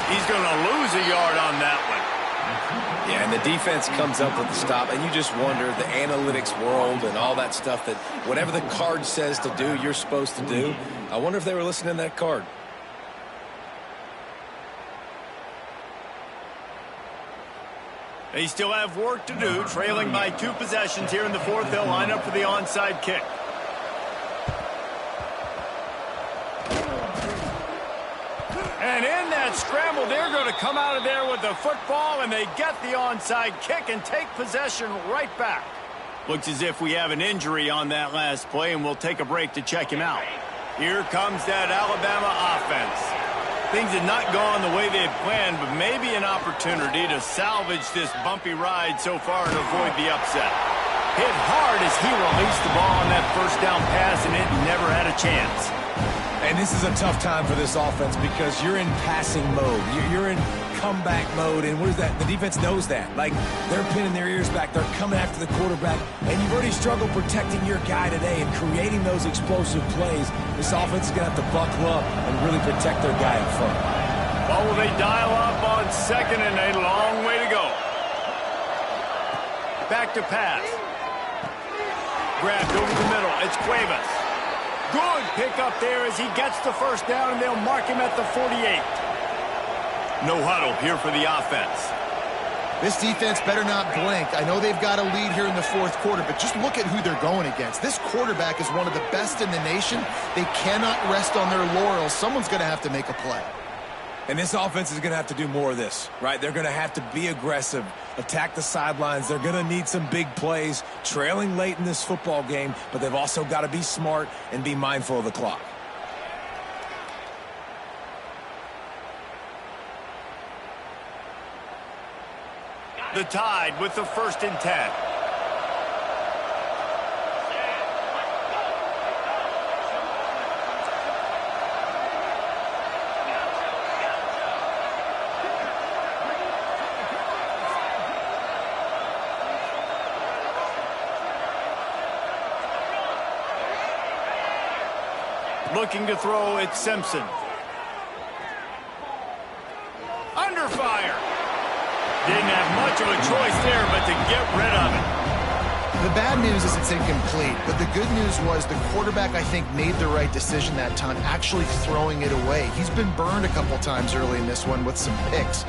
He's going to lose a yard on that one. Yeah, and the defense comes up with the stop, and you just wonder, the analytics world and all that stuff, that whatever the card says to do, you're supposed to do. I wonder if they were listening to that card. They still have work to do, trailing by 2 possessions here in the 4th. They'll line up for the onside kick. And in that scramble, they're going to come out of there with the football, and they get the onside kick and take possession right back. Looks as if we have an injury on that last play, and we'll take a break to check him out. Here comes that Alabama offense. Things had not gone the way they had planned, but maybe an opportunity to salvage this bumpy ride so far and avoid the upset. Hit hard as he released the ball on that first down pass, and it never had a chance. And this is a tough time for this offense because you're in passing mode. You're in comeback mode, and what is that? The defense knows that. Like, they're pinning their ears back. They're coming after the quarterback, and you've already struggled protecting your guy today and creating those explosive plays. This offense is going to have to buckle up and really protect their guy up front. Well, will they dial up on 2nd and a long way to go? Back to pass. Grabbed over the middle. It's Cuevas. Good pick up there as he gets the first down, and they'll mark him at the 48. No huddle here for the offense. This defense better not blink. I know they've got a lead here in the 4th quarter, but just look at who they're going against. This quarterback is one of the best in the nation. They cannot rest on their laurels. Someone's going to have to make a play. And this offense is going to have to do more of this, right? They're going to have to be aggressive, attack the sidelines. They're going to need some big plays, trailing late in this football game, but they've also got to be smart and be mindful of the clock. The Tide with the 1st and 10. Looking to throw, it's Simpson. Under fire. Didn't have much of a choice there, but to get rid of it. The bad news is it's incomplete, but the good news was the quarterback, I think, made the right decision that time, actually throwing it away. He's been burned a couple times early in this one with some picks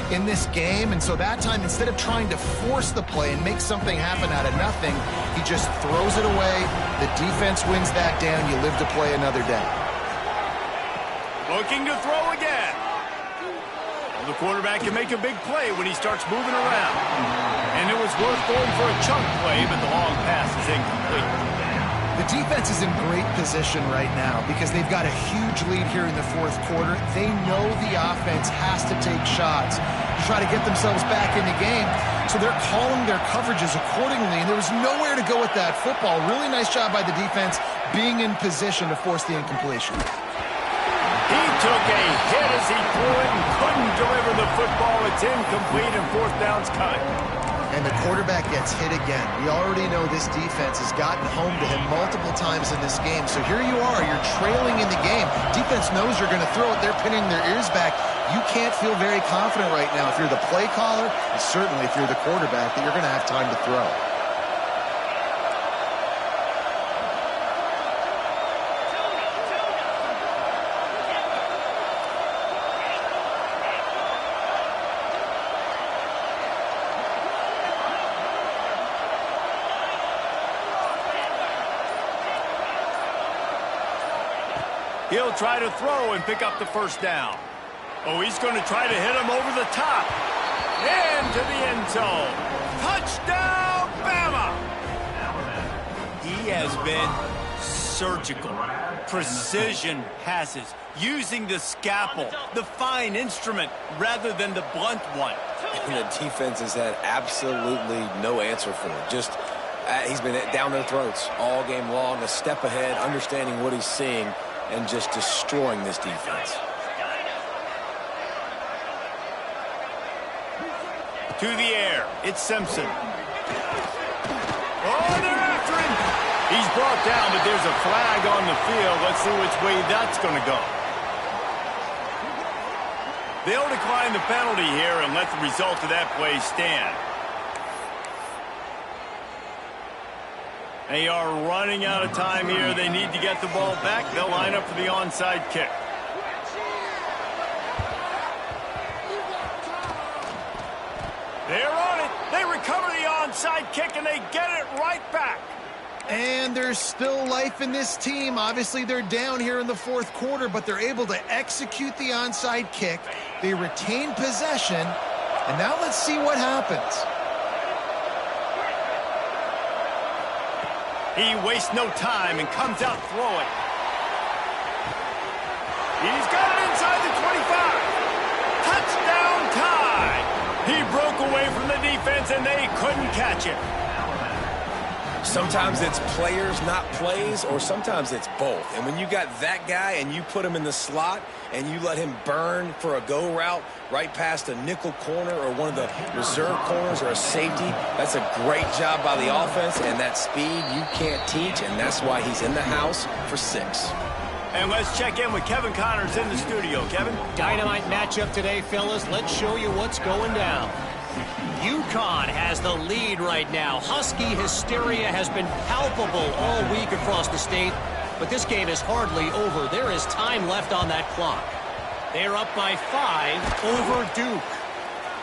in this game, and so that time, instead of trying to force the play and make something happen out of nothing, he just throws it away. The defense wins that down. You live to play another day. Looking to throw again. Well, the quarterback can make a big play when he starts moving around. And it was worth going for a chunk play, but the long pass is incomplete. The defense is in great position right now because they've got a huge lead here in the 4th quarter. They know the offense has to take shots to try to get themselves back in the game. So they're calling their coverages accordingly, and there was nowhere to go with that football. Really nice job by the defense being in position to force the incompletion. He took a hit as he threw it and couldn't deliver the football. It's incomplete and 4th down's cut. And the quarterback gets hit again. We already know this defense has gotten home to him multiple times in this game. So here you are, you're trailing in the game. Defense knows you're going to throw it. They're pinning their ears back. You can't feel very confident right now if you're the play caller, and certainly if you're the quarterback, that you're going to have time to throw. He'll try to throw and pick up the first down. Oh, he's going to try to hit him over the top. Into the end zone. Touchdown, Bama! He has been surgical. Precision passes. Using the scalpel, the fine instrument, rather than the blunt one. And the defense has had absolutely no answer for it. Just, he's been down their throats all game long, a step ahead, understanding what he's seeing, and just destroying this defense. To the air, it's Simpson. Oh, they're after him. He's brought down, but there's a flag on the field. Let's see which way that's going to go. They'll decline the penalty here and let the result of that play stand. They are running out of time here. They need to get the ball back. They'll line up for the onside kick. They're on it. They recover the onside kick, and they get it right back. And there's still life in this team. Obviously, they're down here in the fourth quarter, but they're able to execute the onside kick. They retain possession, and now let's see what happens. He wastes no time and comes out throwing. He's got it inside the 25. Touchdown tie. He broke away from the defense, and they couldn't catch him. Sometimes it's players, not plays, or sometimes it's both. And when you got that guy and you put him in the slot and you let him burn for a go route right past a nickel corner or one of the reserve corners or a safety, that's a great job by the offense, and that speed you can't teach, and that's why he's in the house for 6. And let's check in with Kevin Connors in the studio. Kevin? Dynamite matchup today, fellas. Let's show you what's going down. UConn has the lead right now. Husky hysteria has been palpable all week across the state, but this game is hardly over. There is time left on that clock. They're up by 5 over Duke.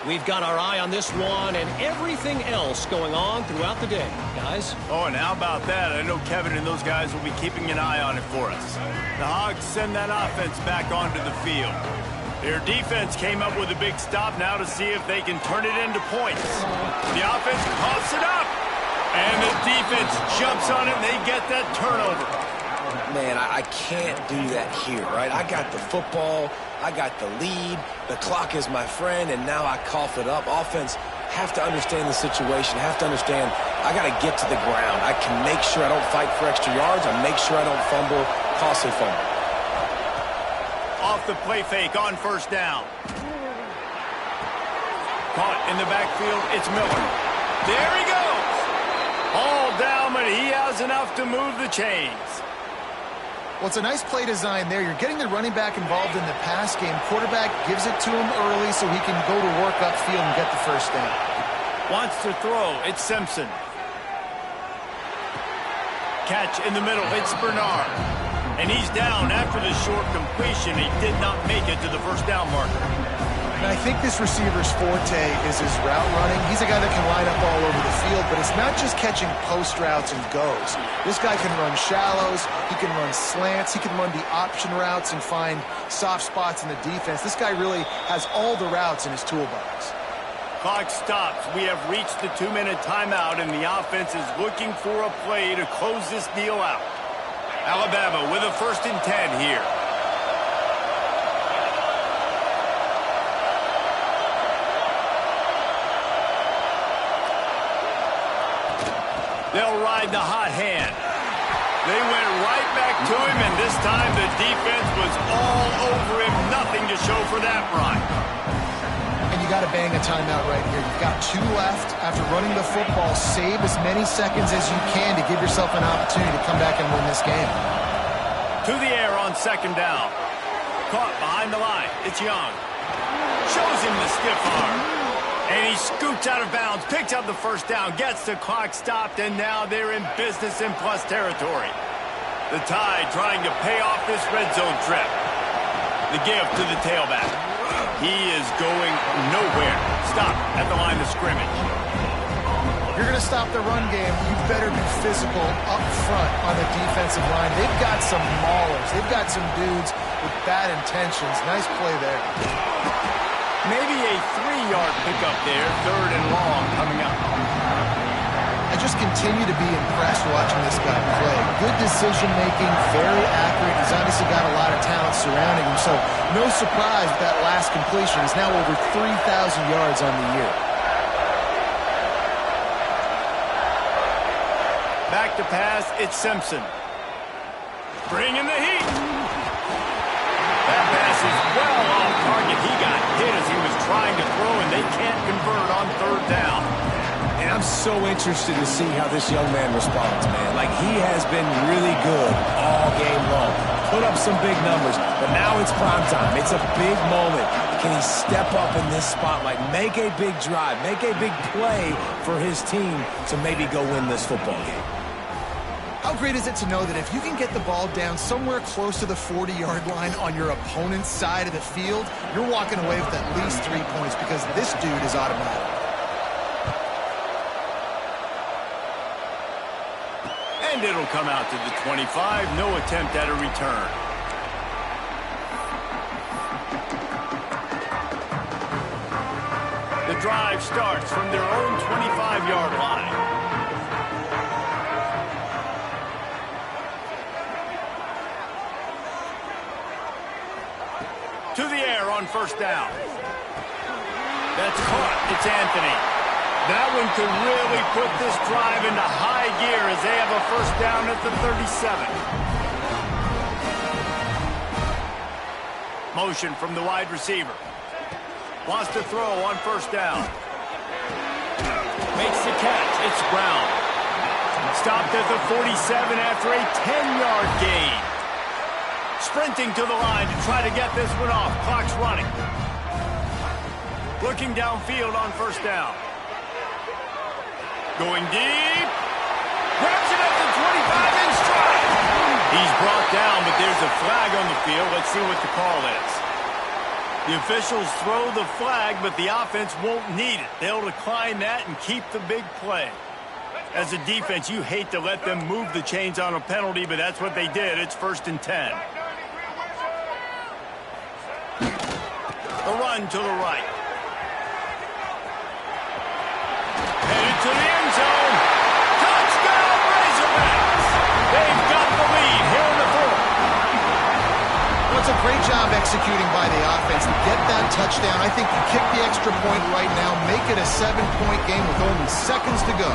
We've got our eye on this one and everything else going on throughout the day. Guys? Oh, and how about that? I know Kevin and those guys will be keeping an eye on it for us. The Hogs send that offense back onto the field. Their defense came up with a big stop now to see if they can turn it into points. The offense coughs it up, and the defense jumps on it, and they get that turnover. Man, I can't do that here, right? I got the football, I got the lead, the clock is my friend, and now I cough it up. Offense have to understand the situation, have to understand I got to get to the ground. I can make sure I don't fight for extra yards, I make sure I don't fumble, costly fumble. Off the play fake on first down. Caught in the backfield, it's Miller. There he goes. All down, but he has enough to move the chains. Well, it's a nice play design there. You're getting the running back involved in the pass game. Quarterback gives it to him early so he can go to work upfield and get the first down. Wants to throw, it's Simpson. Catch in the middle, it's Bernard. And he's down after the short completion. He did not make it to the first down marker. And I think this receiver's forte is his route running. He's a guy that can line up all over the field, but it's not just catching post routes and goes. This guy can run shallows, he can run slants, he can run the option routes and find soft spots in the defense. This guy really has all the routes in his toolbox. Clock stops. We have reached the 2-minute timeout, and the offense is looking for a play to close this deal out. Alabama with a 1st and 10 here. They'll ride the hot hand. They went right back to him, and this time the defense was all over him. Nothing to show for that run. And you got to bang a timeout right here. You've got 2 left. After running the football, save as many seconds as you can to give yourself an opportunity to come back and win this game. To the air on 2nd down. Caught behind the line. It's Young. Shows him the stiff arm. And he scoots out of bounds, picks up the first down, gets the clock stopped, and now they're in business in plus territory. The Tide trying to pay off this red zone trip. The give to the tailback. He is going nowhere. Stop at the line of scrimmage. you're going to stop the run game, you better be physical up front on the defensive line. They've got some maulers. They've got some dudes with bad intentions. Nice play there. Maybe a 3-yard pickup there, 3rd and long coming up. I just continue to be impressed watching this guy play. Good decision-making, very accurate. He's obviously got a lot of talent surrounding him, so no surprise with that last completion. He's now over 3,000 yards on the year. Back to pass, it's Simpson. Bringing the heat. That pass is well off target. He got hit as he was trying to throw, and they can't convert on 3rd down. And I'm so interested to see how this young man responds, man. Like, he has been really good all game long. Put up some big numbers, but now it's prime time. It's a big moment. Can he step up in this spotlight, make a big drive, make a big play for his team to maybe go win this football game? How great is it to know that if you can get the ball down somewhere close to the 40-yard line on your opponent's side of the field, you're walking away with at least 3 points because this dude is automatic. And it'll come out to the 25. No attempt at a return. The drive starts from their own 25-yard line. To the air on 1st down. That's caught. It's Anthony. That one could really put this drive into high gear as they have a 1st down at the 37. Motion from the wide receiver. Wants to throw on 1st down. Makes the catch. It's Brown. Stopped at the 47 after a 10-yard gain. Sprinting to the line to try to get this one off. Clock's running. Looking downfield on 1st down. Going deep. Grabs it at the 25 in stride. He's brought down, but there's a flag on the field. Let's see what the call is. The officials throw the flag, but the offense won't need it. They'll decline that and keep the big play. As a defense, you hate to let them move the chains on a penalty, but that's what they did. It's 1st and 10. A run to the right. Headed to the end zone. Touchdown, Razorbacks! They've got the lead here in the 4th. Well, it's a great job executing by the offense to get that touchdown. I think you kick the extra point right now, make it a 7-point game with only seconds to go.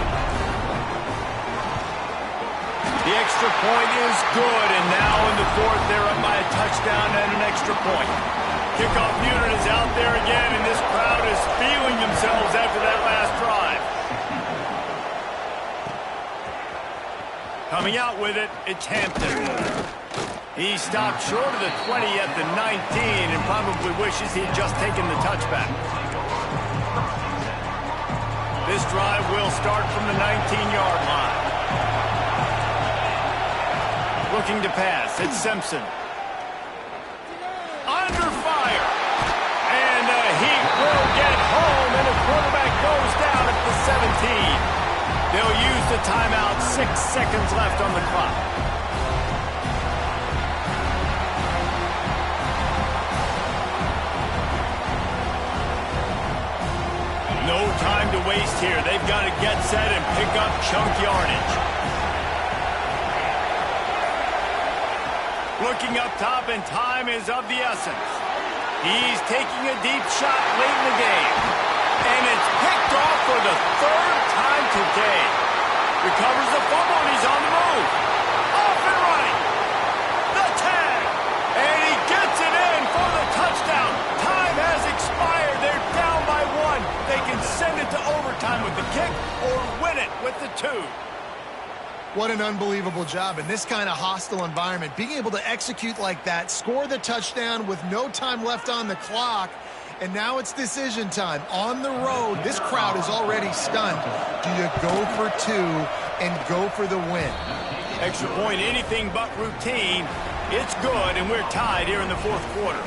The extra point is good, and now in the 4th, they're up by a touchdown and an extra point. Kickoff unit is out there again, and this crowd is feeling themselves after that last drive. Coming out with it, it's Hampton. He stopped short of the 20 at the 19 and probably wishes he had just taken the touchback. This drive will start from the 19-yard line. Looking to pass, it's Simpson. Under fire. And the Heat will get home, and the quarterback goes down at the 17. They'll use the timeout. 6 seconds left on the clock. No time to waste here. They've got to get set and pick up chunk yardage. Looking up top, and time is of the essence. He's taking a deep shot late in the game. And it's picked off for the 3rd time today. Recovers the fumble, and he's on the move. Off and running. The tag. And he gets it in for the touchdown. Time has expired. They're down by 1. They can send it to overtime with the kick or win it with the 2. What an unbelievable job in this kind of hostile environment. Being able to execute like that, score the touchdown with no time left on the clock, and now it's decision time. On the road, this crowd is already stunned. Do you go for 2 and go for the win? Extra point, anything but routine. It's good, and we're tied here in the 4th quarter.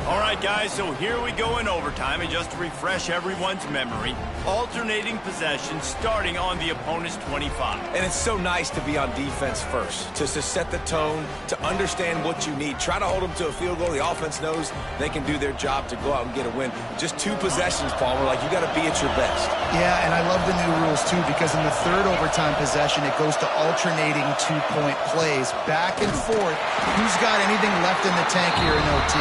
All right, guys, so here we go in overtime, and just to refresh everyone's memory, alternating possession starting on the opponent's 25. And it's so nice to be on defense first, to set the tone, to understand what you need. Try to hold them to a field goal. The offense knows they can do their job to go out and get a win. Just 2 possessions, Paul. We're like, you got to be at your best. Yeah, and I love the new rules, too, because in the third overtime possession, it goes to alternating 2-point plays, back and forth. Who's got anything left in the tank here in OT?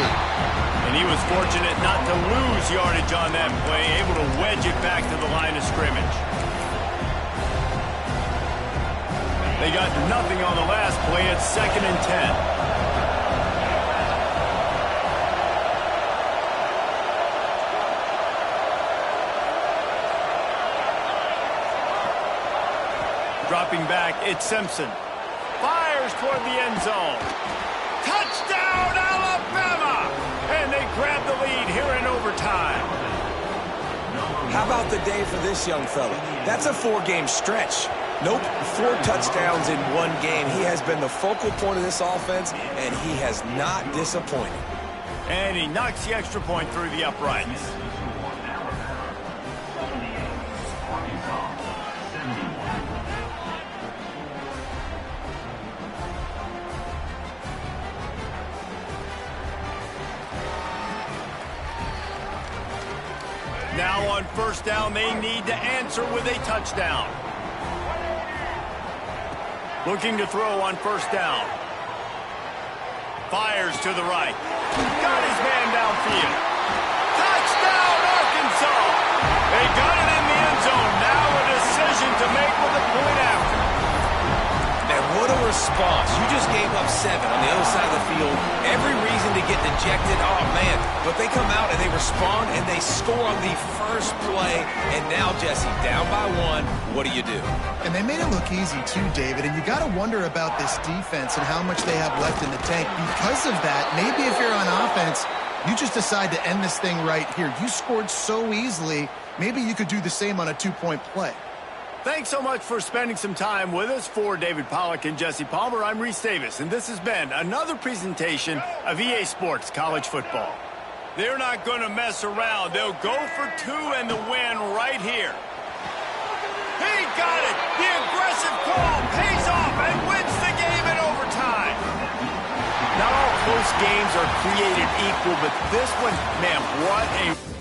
And he was fortunate not to lose yardage on that play, able to wedge it back to the line of scrimmage. They got nothing on the last play. It's 2nd and 10. Dropping back, it's Simpson. Fires toward the end zone. Touchdown, Alabama! And they grab the lead here in overtime. How about the day for this young fella? That's a 4-game stretch. Nope, 4 touchdowns in 1 game. He has been the focal point of this offense, and he has not disappointed. And he knocks the extra point through the uprights. Now on first down, they need to answer with a touchdown. Looking to throw on first down. Fires to the right. Got his man downfield. Touchdown, Arkansas! They got it in the end zone. Now a decision to make with the point after. And what a response. You just gave up 7 on the other side of the field. Every reason to get dejected. Oh, man. But they come out and they respond and they score on the first play. And now, Jesse, down by 1. What do you do? And they made it look easy, too, David. And you got to wonder about this defense and how much they have left in the tank. Because of that, maybe if you're on offense, you just decide to end this thing right here. You scored so easily. Maybe you could do the same on a 2-point play. Thanks so much for spending some time with us. For David Pollack and Jesse Palmer, I'm Reese Davis, and this has been another presentation of EA Sports College Football. They're not going to mess around. They'll go for 2 and the win right here. He got it! The aggressive call pays off and wins the game in overtime. Not all close games are created equal, but this one, man, what a...